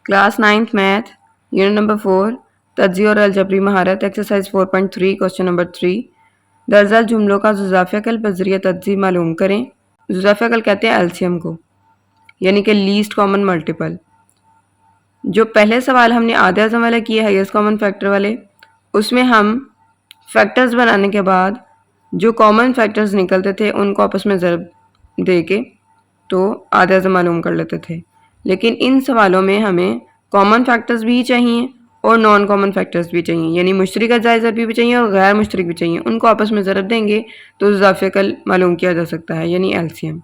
Class 9th math unit number 4 तज्ज़ी और अलजबरी महारत exercise 4.3 question number 3 दरअसल जुमलों का जुज़ाफ़िया कल बज़रिया तज्ज़ी मालूम करें। जुज़ाफ़िया कल कहते हैं एलसीएम को, यानी कि लीस्ट कॉमन मल्टीपल। जो पहले सवाल हमने आधे आज़म वाला किए हाईएस्ट कॉमन फैक्टर वाले, उसमें हम फैक्टर्स बनाने के बाद जो कॉमन फैक्टर्स निकलते थे उनको आपस में ज़रब दे के तो आधे आज़म मालूम कर लेते थे। लेकिन इन सवालों में हमें कॉमन फैक्टर्स भी चाहिए और नॉन कॉमन फैक्टर्स भी चाहिए, यानी मुश्तरका जायज़ा भी चाहिए और गैर मुश्तरक भी चाहिए। उनको आपस में ज़रब देंगे तो इज़ाफ़े कल मालूम किया जा सकता है, यानी एलसीएम।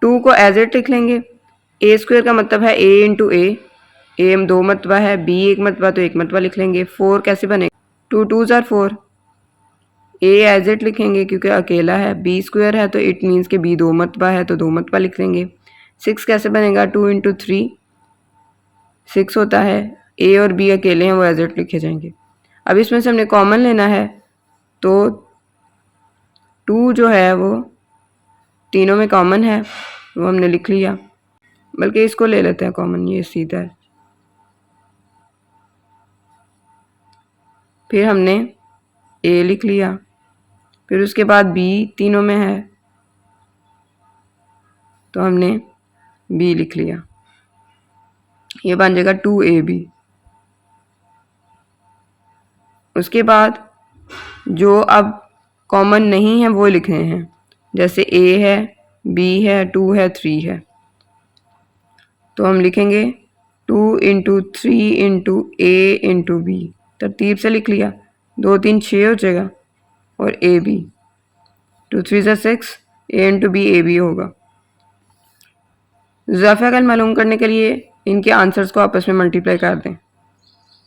2 को एज इट लिख लेंगे। ए स्क्वायर का मतलब है ए इंटू ए में 2 मरतबा है, बी 1 मरतबा तो 1 मरतबा लिख लेंगे। 4 कैसे बनेगा? 2 2s are 4। A as it लिखेंगे क्योंकि अकेला है। बी स्क्वायर है तो इट मीन्स कि बी 2 मरतबा है तो 2 मरतबा लिख लेंगे। 6 कैसे बनेगा? 2 इंटू 3 6 होता है। ए और बी अकेले हैं, वो एज इट लिखे जाएंगे। अब इसमें से हमने कॉमन लेना है तो 2 जो है वो तीनों में कॉमन है, वो हमने लिख लिया। बल्कि इसको ले लेते हैं कॉमन, ये सीधा है। फिर हमने ए लिख लिया, फिर उसके बाद बी तीनों में है तो हमने बी लिख लिया। ये बन जाएगा 2ab। उसके बाद जो अब कॉमन नहीं है वो लिखने हैं, जैसे a है, b है, 2 है, 3 है। तो हम लिखेंगे 2 into 3 into a into b। तरतीब से लिख लिया। 2 3 6 हो जाएगा और a b 2 3 6 a into b a b होगा। इज़ाफ़ा कल मालूम करने के लिए इनके आंसर्स को आपस में मल्टीप्लाई कर दें।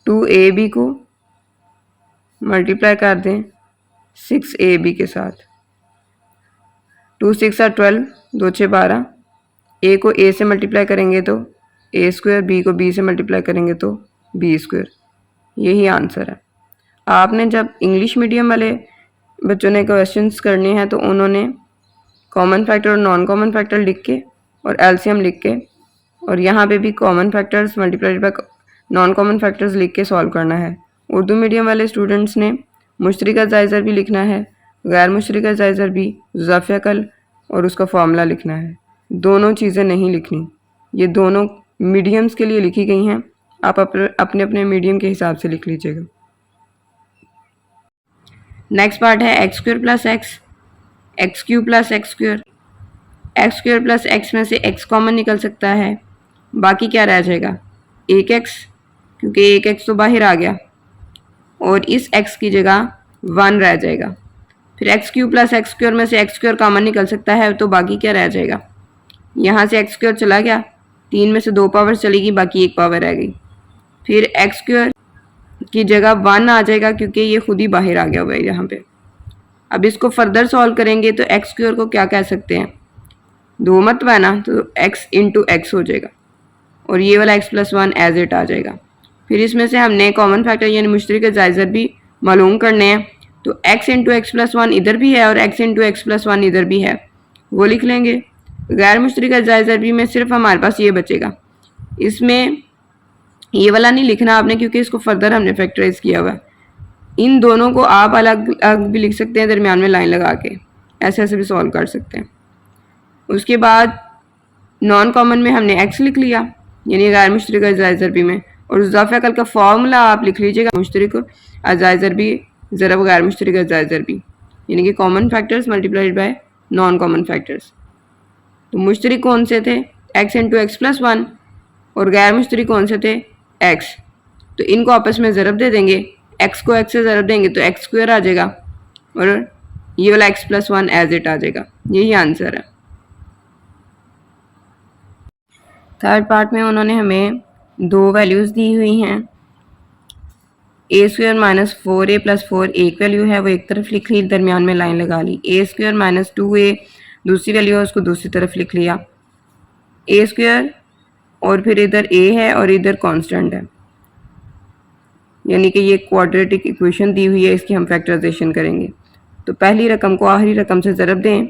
2ab को मल्टीप्लाई कर दें 6ab के साथ। 2 6 are 12, 2 6 12। ए को ए से मल्टीप्लाई करेंगे तो ए स्क्वायर, बी को बी से मल्टीप्लाई करेंगे तो बी स्क्वायर। यही आंसर है। आपने जब इंग्लिश मीडियम वाले बच्चों ने क्वेश्चंस करने हैं तो उन्होंने कॉमन फैक्टर और नॉन कॉमन फैक्टर लिख के और एलसीएम लिख के, और यहाँ पे भी common factors multiplied by non common factors लिख के सॉल्व करना है। उर्दू मीडियम वाले स्टूडेंट्स ने मुश्तरका जायज़ा भी लिखना है, गैर मुश्तरका जायज़ा भी, इज़ाफ़ा कल और उसका फार्मूला लिखना है। दोनों चीज़ें नहीं लिखनी, ये दोनों मीडियम्स के लिए लिखी गई हैं। आप अपने अपने मीडियम के हिसाब से लिख लीजिएगा। नेक्स्ट पार्ट है x square plus x cube plus x square. X square plus x में से एक्स कॉमन निकल सकता है, बाकी क्या रह जाएगा? एक एक्स, क्योंकि एक एक्स तो बाहर आ गया, और इस एक्स की जगह 1 रह जाएगा। फिर x cube plus x square में से एक्स स्क्वायर कॉमन निकल सकता है, तो बाकी क्या रह जाएगा? यहाँ से एक्स स्क्वायर चला गया, 3 में से 2 पावर चलेगी, बाकी 1 पावर रह गई। फिर एक्स स्क्वायर की जगह 1 आ जाएगा क्योंकि ये खुद ही बाहर आ गया हुआ है यहाँ पे। अब इसको फर्दर सॉल्व करेंगे तो एक्स स्क्वायर को क्या कह सकते हैं? 2 मरतबा है ना, तो x इंटू एक्स हो जाएगा और ये वाला x प्लस 1 एज इट आ जाएगा। फिर इसमें से हमने कॉमन फैक्टर यानी मुश्तरका जायज़ा भी मालूम करने हैं, तो x इंटू एक्स प्लस 1 इधर भी है और x इंटू एक्स प्लस 1 इधर भी है, वो लिख लेंगे। गैर मुश्तरका जायज़ा भी में सिर्फ हमारे पास ये बचेगा, इसमें ये वाला नहीं लिखना आपने क्योंकि इसको फर्दर हमने फैक्टराइज किया हुआ है। इन दोनों को आप अलग अलग भी लिख सकते हैं, दरमियान में लाइन लगा के ऐसे ऐसे भी सॉल्व कर सकते हैं। उसके बाद नॉन कॉमन में हमने x लिख लिया, यानी गैर मुश्तरका जायज़ा भी में, और इज़ाफ़ा कल का फार्मूला आप लिख लीजिएगा, मुश्तरका जायज़ा भी ज़रब गैर मुश्तरका जायज़ा भी, यानी कि common factors multiplied by non common factors. तो मुश्तरक कौन से थे? x इंटू एक्स प्लस 1, और गैर मुश्तरक कौन से थे? x। तो इनको आपस में ज़रब दे देंगे, x को x से ज़रब देंगे तो एक्स स्क्वायर आ जाएगा और ये वाला x प्लस 1 एज इट आ जाएगा। यही आंसर है। थर्ड पार्ट में उन्होंने हमें 2 वैल्यूज़ दी हुई हैं। ए स्क्वायर माइनस 4a प्लस 4 एक वैल्यू है, वो एक तरफ लिख ली, दरमियान में लाइन लगा ली। ए स्क्वायर माइनस 2a दूसरी वैल्यू है, उसको दूसरी तरफ लिख लिया। ए स्क्वायर और फिर इधर a है और इधर कांस्टेंट है, यानी कि ये क्वाड्रेटिक इक्वेशन दी हुई है, इसकी हम फैक्टराइजेशन करेंगे। तो पहली रकम को आखिरी रकम से ज़रब दें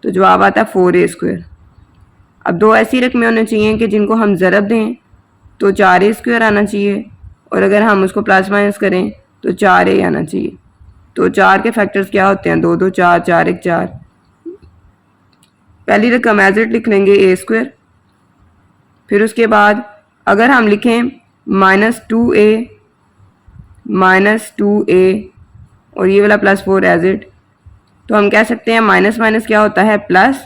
तो जवाब आता है 4a स्क्वायर। अब 2 ऐसी रकमें होनी चाहिए कि जिनको हम ज़रब दें तो 4a² आना चाहिए, और अगर हम उसको प्लस माइनस करें तो 4a आना चाहिए। तो 4 के फैक्टर्स क्या होते हैं, 2 2 4, 4 1 4। पहली रकम एज इट लिख लेंगे a²। फिर उसके बाद अगर हम लिखें -2a और ये वाला +4 एज इट, तो हम कह सकते हैं माइनस माइनस क्या होता है प्लस।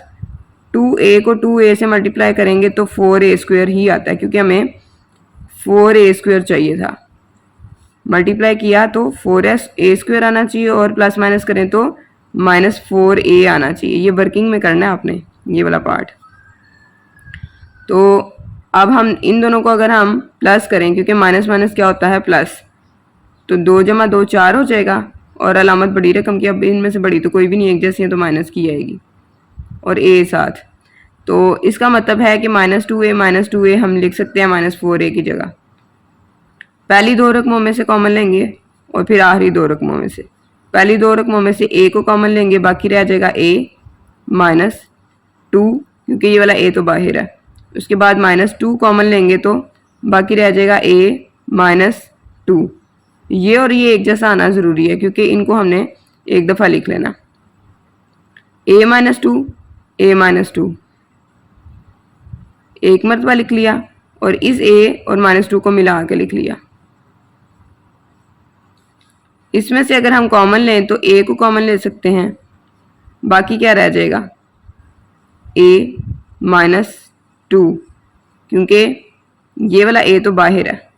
2a को 2a से मल्टीप्लाई करेंगे तो 4a² ही आता है, क्योंकि हमें 4a² चाहिए था। मल्टीप्लाई किया तो 4a² आना चाहिए, और प्लस माइनस करें तो -4a आना चाहिए। ये वर्किंग में करना है आपने ये वाला पार्ट। तो अब हम इन दोनों को अगर हम प्लस करें, क्योंकि माइनस माइनस क्या होता है प्लस, तो 2 × 2 4 हो जाएगा, और अलामत बड़ी रकम की, अब इनमें से बड़ी तो कोई भी नहीं एक जैसी है तो माइनस की आएगी, और a साथ। तो इसका मतलब है कि -2a हम लिख सकते हैं -4a की जगह। पहली दो रकमों में से कॉमन लेंगे और फिर आखिरी दो रकमों में से। पहली दो रकमों में से a को कॉमन लेंगे, बाकी रह जाएगा a -2, क्योंकि ये वाला a तो बाहर है। उसके बाद -2 कॉमन लेंगे तो बाकी रह जाएगा a -2। ये और ये एक जैसा आना ज़रूरी है, क्योंकि इनको हमने एक दफ़ा लिख लेना। a -2 एक मरतबा लिख लिया, और इस a और -2 को मिला के लिख लिया। इसमें से अगर हम कॉमन लें तो a को कॉमन ले सकते हैं, बाकी क्या रह जाएगा a -2, क्योंकि ये वाला a तो बाहर है।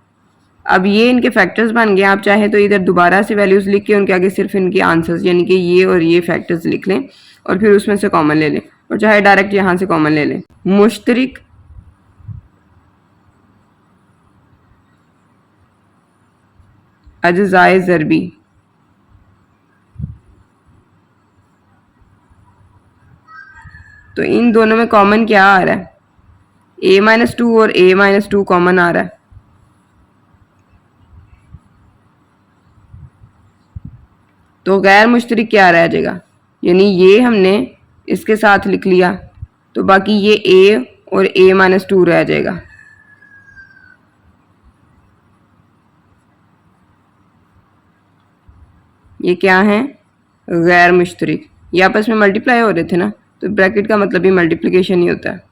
अब ये इनके फैक्टर्स बन गए। आप चाहे तो इधर दोबारा से वैल्यूज़ लिख के उनके आगे सिर्फ इनके आंसर्स यानी कि ये और ये फैक्टर्स लिख लें, और फिर उसमें से कॉमन ले लें, और चाहे डायरेक्ट यहाँ से कॉमन ले लें। मुश्तरिक अज्ज़ाए ज़रबी, तो इन दोनों में कॉमन क्या आ रहा है, a -2 और a -2 कॉमन आ रहा है। तो गैर मुश्तरिक क्या रह जाएगा, यानी ये हमने इसके साथ लिख लिया, तो बाकी ये a और a -2 रह जाएगा। ये क्या है, गैर मुश्तरिक। ये आपस में मल्टीप्लाई हो रहे थे ना, तो ब्रैकेट का मतलब ही मल्टीप्लिकेशन ही होता है।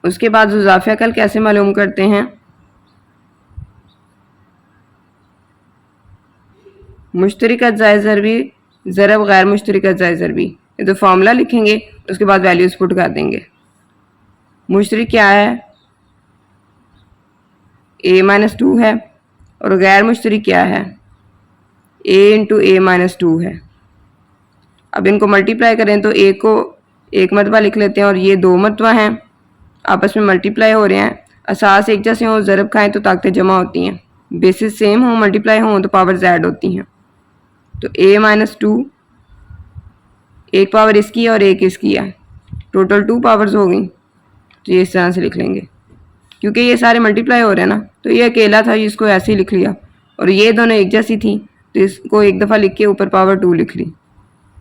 उसके बाद इज़ाफ़े अकल कैसे मालूम करते हैं, मुश्तरिक अज्ज़ाए ज़रबी ज़रब गैर मुश्तरिक अज्ज़ाए ज़रबी। ये तो फार्मूला लिखेंगे, उसके बाद वैल्यूज़ पुट कर देंगे। मुश्तरिक क्या है, a -2 है, और गैर मुश्तरिक क्या है, a × a -2 है। अब इनको मल्टीप्लाई करें तो a को एक मरतबा लिख लेते हैं, और ये 2 मरतबा हैं, आपस में मल्टीप्लाई हो रहे हैं। असास एक जैसे हों, ज़रब खाएँ तो ताकतें जमा होती हैं, बेसिस सेम हों, मल्टीप्लाई हों तो पावर्स ऐड होती हैं। तो a -2 एक पावर इसकी है और एक इसकी है, टोटल 2 पावर्स हो गई। तो ये इस तरह से लिख लेंगे, क्योंकि ये सारे मल्टीप्लाई हो रहे हैं ना, तो ये अकेला था जिसको ऐसे ही लिख लिया, और ये दोनों एक जैसी थी तो इसको एक दफ़ा लिख के ऊपर पावर 2 लिख ली।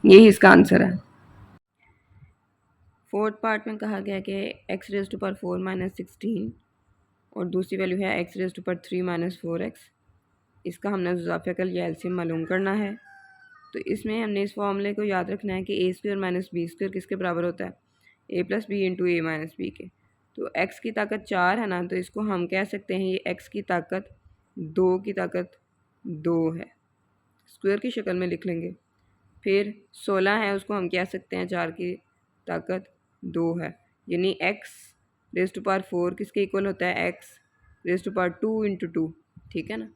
यही इसका आंसर है। फोर्थ पार्ट में कहा गया कि x⁴ -16 और दूसरी वैल्यू है x⁴ 3 -4x। इसका हमने इज़ाफ़े अकल या एलसीएम मालूम करना है। तो इसमें हमने इस फॉर्मूले को याद रखना है कि a² - b² किसके बराबर होता है, a + b × a - b के। तो x की ताकत 4 है ना, तो इसको हम कह सकते हैं ये x की ताकत 2 की ताकत 2 है, स्क्वायर की शक्ल में लिख लेंगे। फिर 16 है, उसको हम कह सकते हैं 4 की ताकत 2 है, यानी x⁴ किसके इक्वल होता है, x⁴ 2 × 2, ठीक है ना।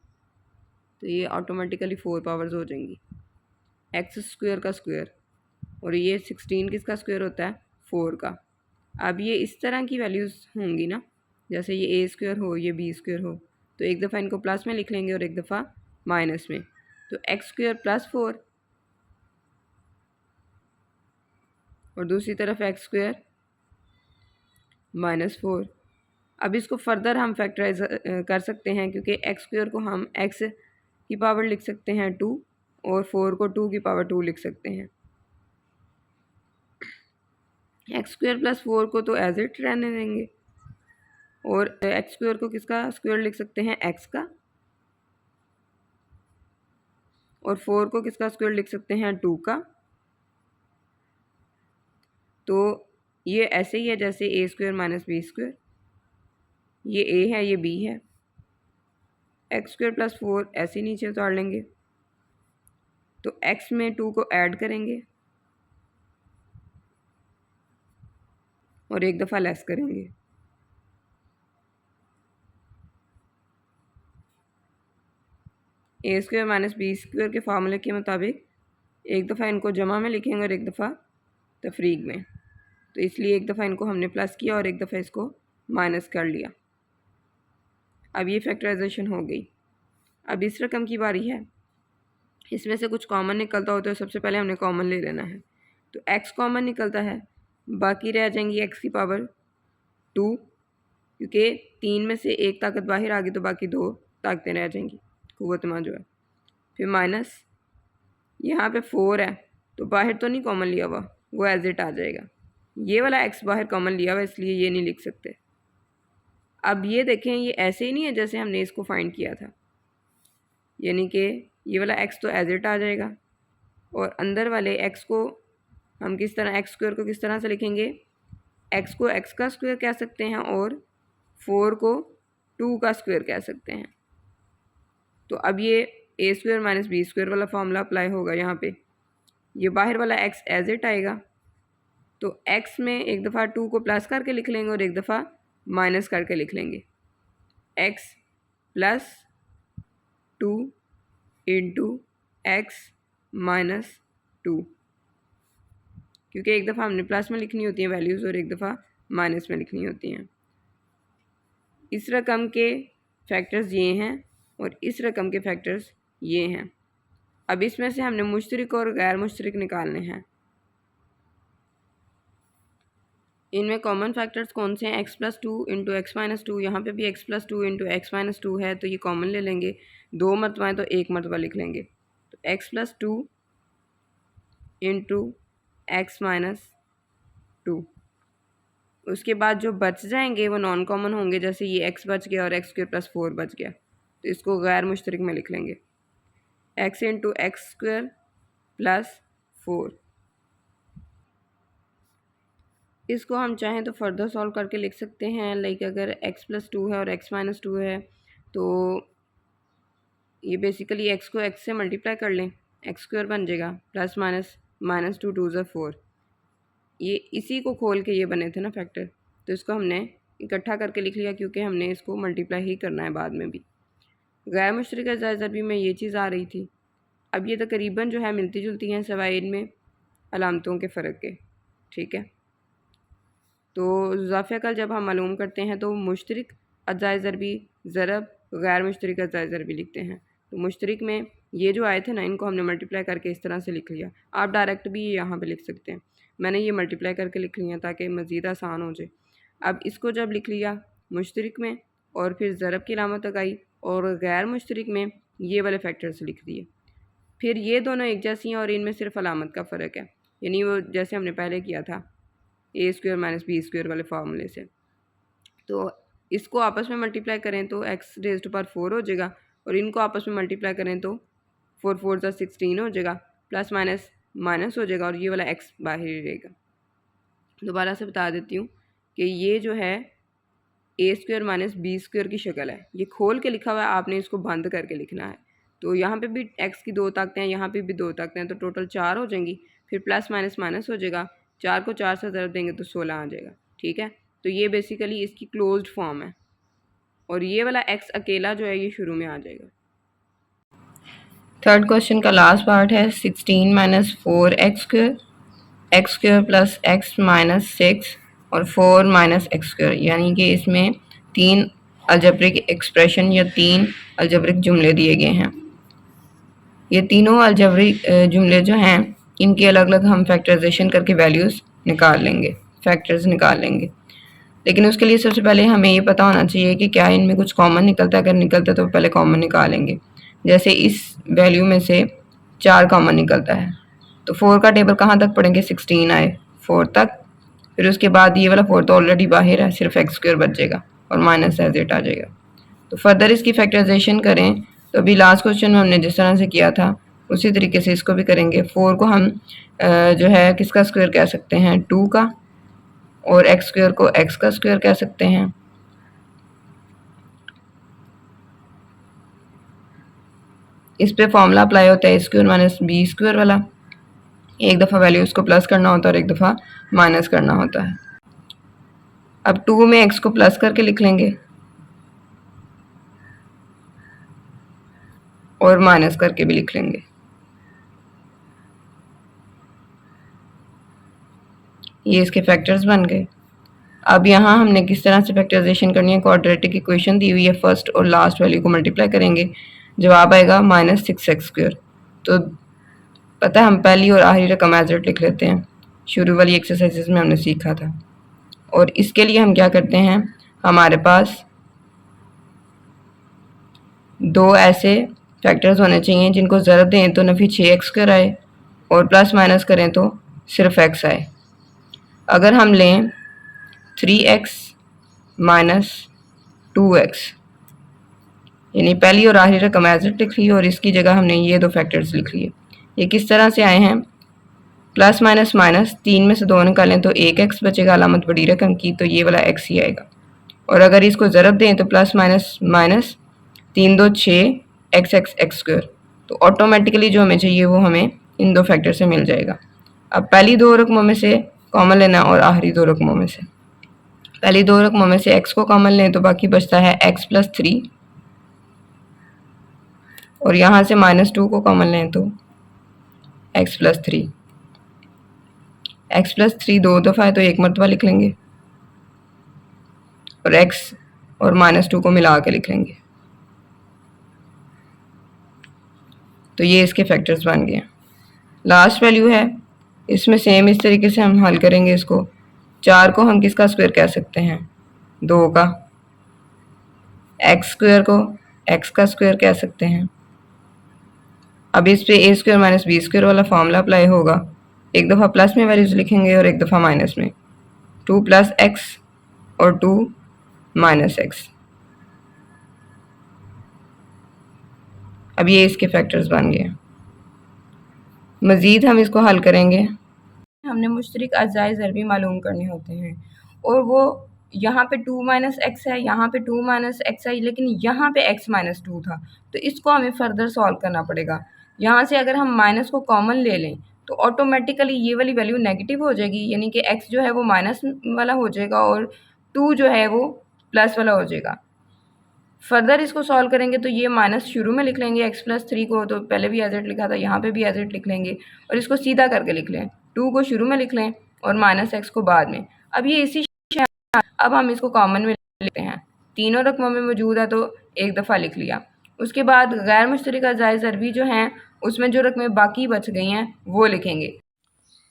तो ये ऑटोमेटिकली 4 पावर्स हो जाएंगी, x² का स्क्वायर, और ये 16 किसका स्क्वायर होता है, 4 का। अब ये इस तरह की वैल्यूज़ होंगी ना, जैसे ये a² हो, ये b² हो, तो एक दफ़ा इनको प्लस में लिख लेंगे और एक दफ़ा माइनस में। तो x² + 4 और दूसरी तरफ x² -4। अब इसको फर्दर हम फैक्टराइज कर सकते हैं, क्योंकि x² को हम x की पावर लिख सकते हैं 2 और 4 को 2 की पावर 2 लिख सकते हैं। एक्स स्क्वायर प्लस 4 को तो एज इट रहने देंगे और एक्स स्क्वायर को किसका स्क्वायर लिख सकते हैं, एक्स का, और 4 को किसका स्क्वायर लिख सकते हैं, 2 का। तो ये ऐसे ही है जैसे ए स्क्वायर माइनस बी स्क्वायर, ये ए है ये बी है। एक्स स्क्वायर प्लस 4 ऐसे नीचे उतार लेंगे, तो एक्स में 2 को ऐड करेंगे और एक दफ़ा लेस करेंगे। ए स्क्वायर माइनस बी स्क्वायर के फार्मूले के मुताबिक एक दफ़ा इनको जमा में लिखेंगे और एक दफ़ा तफरीक में, तो इसलिए एक दफ़ा इनको हमने प्लस किया और एक दफ़ा इसको माइनस कर लिया। अब ये फैक्टराइजेशन हो गई। अब इस रकम की बारी है, इसमें से कुछ कॉमन निकलता हो तो सबसे पहले हमने कॉमन ले लेना है। तो x कॉमन निकलता है, बाकी रह जाएंगी x की पावर 2, क्योंकि 3 में से एक ताकत बाहर आ गई तो बाकी 2 ताकतें रह जाएंगी, कुव्वत में जो है। फिर माइनस यहाँ पे 4 है तो बाहर तो नहीं कॉमन लिया हुआ, वो एज इट आ जाएगा। ये वाला x बाहर कॉमन लिया हुआ इसलिए ये नहीं लिख सकते। अब ये देखें, ये ऐसे ही नहीं है जैसे हमने इसको फाइंड किया था, यानी कि ये वाला x तो एज इट आ जाएगा और अंदर वाले x को हम किस तरह, एक्स स्क्वायर को किस तरह से लिखेंगे, x को x का स्क्वायर कह सकते हैं और 4 को 2 का स्क्वायर कह सकते हैं। तो अब ये ए स्क्वायर माइनस बी स्क्वायर वाला फॉर्मूला अप्लाई होगा यहाँ पे। ये बाहर वाला x एज इट आएगा, तो x में एक दफ़ा 2 को प्लस करके लिख लेंगे और एक दफ़ा माइनस करके लिख लेंगे। x plus 2 into x minus 2, क्योंकि एक दफ़ा हमने प्लस में लिखनी होती है वैल्यूज़ और एक दफ़ा माइनस में लिखनी होती हैं। इस रकम के फैक्टर्स ये हैं और इस रकम के फैक्टर्स ये हैं। अब इसमें से हमने मुश्तरक और गैर मुश्तरक निकालने हैं। इनमें कॉमन फैक्टर्स कौन से हैं, x plus 2 into x minus 2, यहाँ पर भी x plus 2 into x minus 2 है तो ये कॉमन ले लेंगे। 2 मरतबा है तो 1 मरतबा लिख लेंगे, तो x plus 2 into x minus 2। उसके बाद जो बच जाएंगे वो नॉन कॉमन होंगे, जैसे ये x बच गया और एक्स स्क्वायर प्लस 4 बच गया, तो इसको गैर मुश्तरक में लिख लेंगे, x into x square plus 4। इसको हम चाहें तो फर्दर सॉल्व करके लिख सकते हैं, लाइक अगर x प्लस 2 है और x माइनस 2 है तो ये बेसिकली x को x से मल्टीप्लाई कर लें, एक्स स्क्वायर बन जाएगा प्लस माइनस माइनस 2 2 4। ये इसी को खोल के ये बने थे ना फैक्टर, तो इसको हमने इकट्ठा करके लिख लिया क्योंकि हमने इसको मल्टीप्लाई ही करना है बाद में भी। गैर मुश्तरक अज़ाइज़ अरबी में ये चीज़ आ रही थी। अब ये तकरीबन जो है मिलती जुलती हैं सिवाय इनमें अलामतों के फ़र्क के, ठीक है। तो इज़ाफ़ा कल जब हम मालूम करते हैं तो मुश्तरक अज़ाइज़ अरबी ज़रब, गैर मुश्तरक अज़ाइज़ अरबी लिखते हैं। तो मुश्तरक में ये जो आए थे ना, इनको हमने मल्टीप्लाई करके इस तरह से लिख लिया। आप डायरेक्ट भी यहाँ पे लिख सकते हैं, मैंने ये मल्टीप्लाई करके लिख लिया ताकि मज़ीद आसान हो जाए। अब इसको जब लिख लिया मुश्तरक में और फिर ज़रब की अलामत लगाई और गैर मुश्तरक में ये वाले फैक्टर्स लिख दिए, फिर ये दोनों एक जैसी हैं और इनमें सिर्फ अलामत का फ़र्क है, यानी वो जैसे हमने पहले किया था ए स्क्वायर माइनस बी स्क्वायर वाले फार्मूले से। तो इसको आपस में मल्टीप्लाई करें तो एक्स रेज़ टू पावर 4 हो जाएगा और इनको आपस में मल्टीप्लाई करें तो 4 4 ज़ा 16 हो जाएगा, प्लस माइनस माइनस हो जाएगा और ये वाला x बाहर ही रहेगा। दोबारा से बता देती हूँ कि ये जो है ए स्क्वायर माइनस बी स्क्वायर की शक्ल है, ये खोल के लिखा हुआ है, आपने इसको बंद करके लिखना है। तो यहाँ पे भी x की 2 ताकतें हैं, यहाँ पे भी 2 ताकतें हैं, तो टोटल 4 हो जाएंगी। फिर प्लस माइनस माइनस हो जाएगा, 4 को 4 से ज़रब देंगे तो 16 आ जाएगा, ठीक है। तो ये बेसिकली इसकी क्लोज्ड फॉर्म है और ये वाला x अकेला जो है ये शुरू में आ जाएगा। थर्ड क्वेश्चन का लास्ट पार्ट है 16 minus 4x square, x square plus x minus 6 और 4 माइनस एक्स स्क्वायर, यानी कि इसमें 3 अलजेब्रिक एक्सप्रेशन या 3 अलजेब्रिक जुमले दिए गए हैं। ये तीनों अलजेब्रिक जुमले जो हैं इनके अलग अलग हम फैक्टराइजेशन करके वैल्यूज़ निकाल लेंगे, फैक्टर्स निकाल लेंगे। लेकिन उसके लिए सबसे पहले हमें ये पता होना चाहिए कि क्या इनमें कुछ कॉमन निकलता है, अगर निकलता है तो पहले कॉमन निकालेंगे। जैसे इस वैल्यू में से 4 कॉमन निकलता है तो 4 का टेबल कहाँ तक पढ़ेंगे, 16 आए 4 तक, फिर उसके बाद ये वाला 4 तो ऑलरेडी बाहर है, सिर्फ एक्स स्क्वायर बचेगा और माइनस एज इट आ जाएगा। तो फर्दर इसकी फैक्टराइजेशन करें तो अभी लास्ट क्वेश्चन में हमने जिस तरह से किया था उसी तरीके से इसको भी करेंगे। 4 को हम जो है किसका स्क्वायर कह सकते हैं, 2 का, और एक्स स्क्वायर को एक्स का स्क्वायर कह सकते हैं। इस पे फॉर्मूला अप्लाई होता है ए स्क्वायर माइनस बी स्क्वायर वाला, एक दफ़ा वैल्यू उसको प्लस करना होता है और एक दफ़ा माइनस करना होता है। अब 2 में एक्स को प्लस करके लिख लेंगे और माइनस करके भी लिख लेंगे। ये इसके फैक्टर्स बन गए। अब यहाँ हमने किस तरह से फैक्टराइजेशन करनी है, क्वाड्रेटिक इक्वेशन दी हुई है, फर्स्ट और लास्ट वैल्यू को मल्टीप्लाई करेंगे, जवाब आएगा -6x²। तो पता है हम पहली और आखिरी रकम एज इट लिख लेते हैं, शुरू वाली एक्सरसाइजेस में हमने सीखा था। और इसके लिए हम क्या करते हैं, हमारे पास दो ऐसे फैक्टर्स होने चाहिए जिनको ज़रूरत दें तो नफ़ी 6x² आए और प्लस माइनस करें तो सिर्फ x आए। अगर हम लें 3x माइनस 2x, यानी पहली और आखिरी रकम एज इट लिख ली और इसकी जगह हमने ये दो फैक्टर्स लिख लिए। ये किस तरह से आए हैं, प्लस माइनस माइनस, 3 में से 2 निकालें तो एक x बचेगा अलामत बड़ी रकम की, तो ये वाला x ही आएगा। और अगर इसको ज़रब दें तो प्लस माइनस माइनस, 3 2 6 x², तो ऑटोमेटिकली जो हमें चाहिए वो हमें इन दो फैक्टर से मिल जाएगा। अब पहली दो रकमों में से कॉमन लेना और आखिरी दो रकमों में से, पहली दो रकमों में से x को कॉमन लें तो बाकी बचता है x+3, और यहाँ से -2 को कॉमन लें तो x+3। x+3 दो दफ़ा है तो एक मरतबा लिख लेंगे और x और -2 को मिला के लिख लेंगे। तो ये इसके फैक्टर्स बन गए। लास्ट वैल्यू है, इसमें सेम इस तरीके से हम हल करेंगे इसको। 4 को हम किसका स्क्वायर कह सकते हैं, 2 का। x² को x का स्क्वायर कह सकते हैं। अब इस पे a² माइनस b² वाला फॉर्मूला अप्लाई होगा, एक दफ़ा प्लस में वैल्यूज लिखेंगे और एक दफ़ा माइनस में, 2 + x और 2 - x। अब ये इसके फैक्टर्स बन गए। मज़ीद हम इसको हल करेंगे, हमने मुश्तरक अज़ाए ज़रबी मालूम करने होते हैं और वो यहाँ पे 2 - x है, यहाँ पे 2 - x है, लेकिन यहाँ पे x - 2 था, तो इसको हमें फर्दर सॉल्व करना पड़ेगा। यहाँ से अगर हम माइनस को कॉमन ले लें तो ऑटोमेटिकली ये वाली वैल्यू नेगेटिव हो जाएगी, यानी कि x जो है वो माइनस वाला हो जाएगा और 2 जो है वो प्लस वाला हो जाएगा। फर्दर इसको सॉल्व करेंगे तो ये माइनस शुरू में लिख लेंगे, x+3 को तो पहले भी एज इट लिखा था, यहाँ पे भी एज इट लिख लेंगे और इसको सीधा करके लिख लें, 2 को शुरू में लिख लें और -x को बाद में। अब ये इसी, अब हम इसको कॉमन में लेते हैं, तीनों रकमों में मौजूद है तो एक दफ़ा लिख लिया। उसके बाद गैर मुश्तरक अज़ाए ज़रबी जो हैं उसमें जो रकमें बाकी बच गई हैं वो लिखेंगे।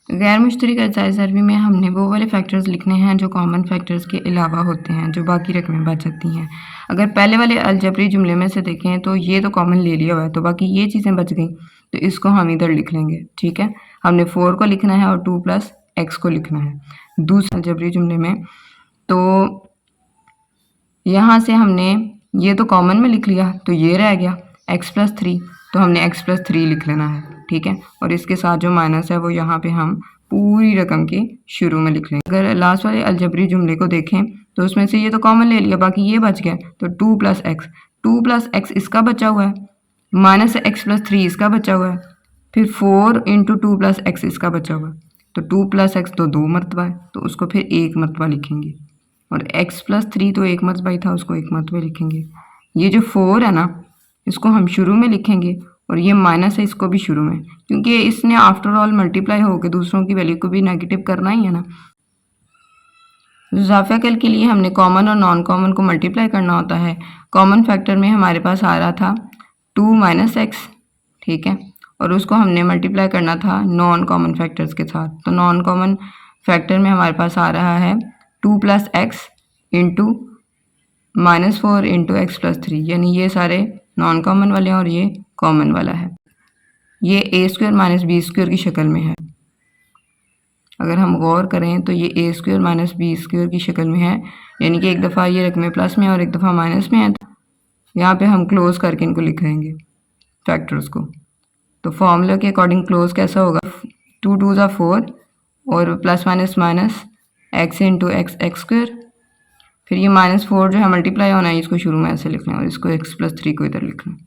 गैर मुश्तरक अज़ाए ज़रबी में हमने वो वाले फैक्टर्स लिखने हैं जो कॉमन फैक्टर्स के अलावा होते हैं, जो बाकी रकमें बच जाती हैं। अगर पहले वाले अलजबरी जुमले में से देखें तो ये तो कॉमन ले लिया हुआ है, तो बाकी ये चीज़ें बच गई तो इसको हम इधर लिख लेंगे। ठीक है, हमने 4 को लिखना है और 2 + x को लिखना है दूसरे अलजबरी जुमले में। तो यहाँ से हमने ये तो कॉमन में लिख लिया तो ये रह गया x+3, तो हमने x+3 लिख लेना है। ठीक है, और इसके साथ जो माइनस है वो यहाँ पे हम पूरी रकम के शुरू में लिख लेंगे। अगर लास्ट वाले अलजबरी जुमले को देखें तो उसमें से ये तो कॉमन ले लिया, बाकी ये बच गया, तो 2 + x इसका बचा हुआ है, -x+3 इसका बचा हुआ है, फिर 4 × 2 + x इसका बचा हुआ है, तो 2 + x तो 2 मरतबा है तो उसको फिर एक मरतबा लिखेंगे, और x+3 तो एक मरतबा ही था उसको एक मरतबा लिखेंगे। ये जो 4 है ना इसको हम शुरू में लिखेंगे और ये माइनस है इसको भी शुरू में, क्योंकि इसने आफ्टर ऑल मल्टीप्लाई होकर दूसरों की वैल्यू को भी नेगेटिव करना ही है ना। इजाफा कल के लिए हमने कॉमन और नॉन कॉमन को मल्टीप्लाई करना होता है। कॉमन फैक्टर में हमारे पास आ रहा था 2 - x, ठीक है, और उसको हमने मल्टीप्लाई करना था नॉन कॉमन फैक्टर्स के साथ। तो नॉन कॉमन फैक्टर में हमारे पास आ रहा है 2 + x × -4 × x+3, यानी ये सारे नॉन कॉमन वाले हैं और ये कॉमन वाला है। ये ए स्क्वायर माइनस बी स्क्वायर की शक्ल में है। अगर हम गौर करें तो ये ए स्क्वायर माइनस बी स्क्वायर की शक्ल में है, यानी कि एक दफ़ा ये रकमें प्लस में और एक दफ़ा माइनस में है। तो यहाँ पे हम क्लोज करके इनको लिख लेंगे फैक्टर्स को। तो फॉर्मूला के अकॉर्डिंग क्लोज कैसा होगा, 2 2 ज़ा 4 और plus minus minus x into x x square, फिर ये -4 जो है मल्टीप्लाई होना है, इसको शुरू में ऐसे लिखना है और इसको x + 3 को इधर लिखना है।